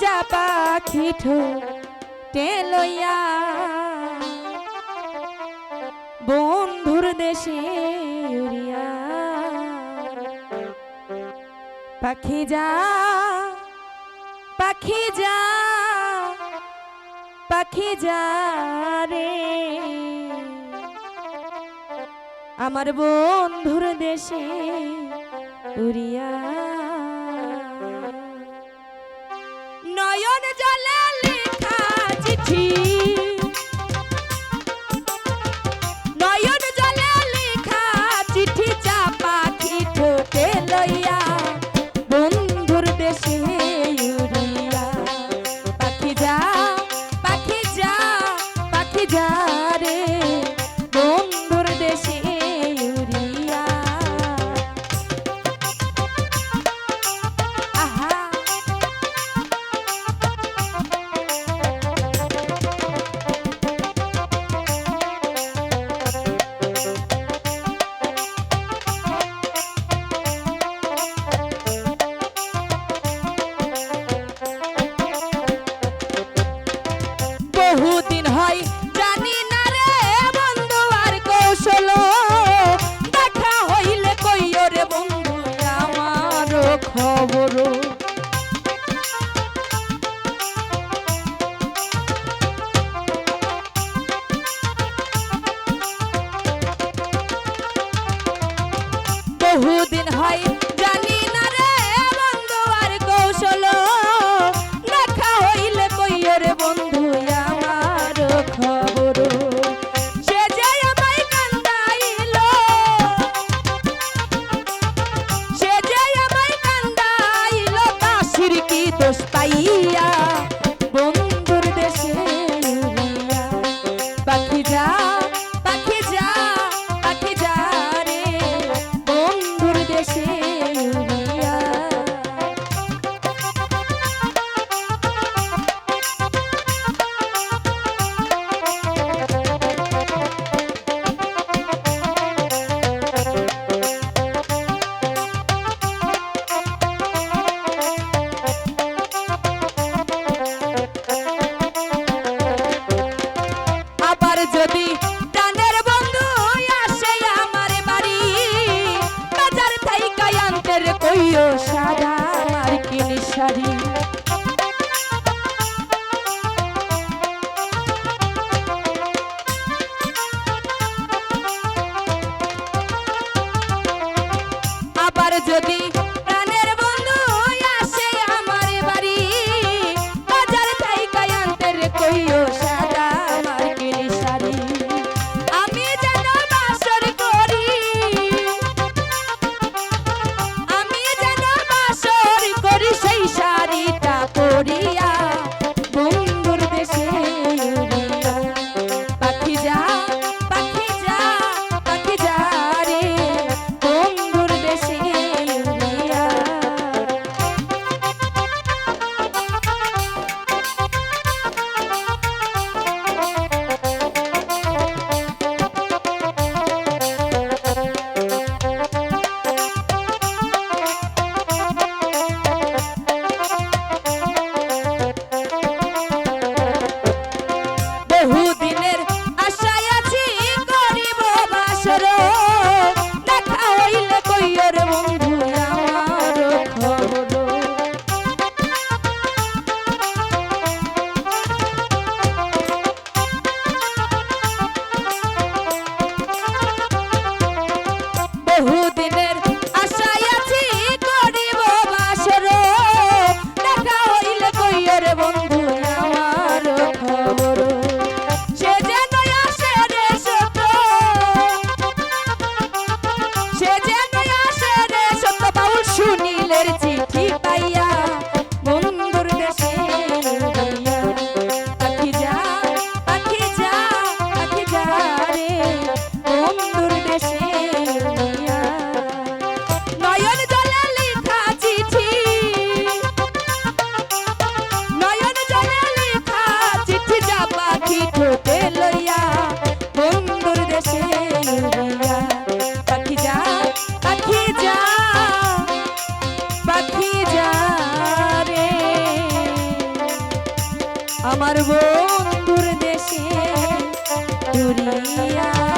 যা পাখি ঠোঁটে লইয়া বন্ধুর দেশে উড়িয়া পাখি যা পাখি যা পাখি যা রে আমার বন্ধুর দেশে উড়িয়া নয়ন জলে লেখা চিঠি নয়ন জলে লেখা চিঠি যা পাখি ঠোঁটে লইয়া বন্ধুর দেশে উড়িয়া পাখি যা পাখি যা পাখি যা রে বন্ধুর দেশে উড়িয়া আহা বহুদিন হয় জানি না রে বন্ধু আর কৌশল দেখা হইলে কইও রে বন্ধু আমার খবর বহুদিন হয় জানি না রে বন্ধু আর কৌশল দেখা হইলে কইও রে বন্ধু আমার খবর সে যে আমায় কান্দাইলো সে যে আমায় কান্দাইলো দাসির কি দোষ পাইয়া বন্ধুর দেশে উড়িয়া পাখি যা পাখি যা পাখি যা রে বন্ধুর দেশে উড়িয়া আমার বন্ধুর দেশে দুরিয়া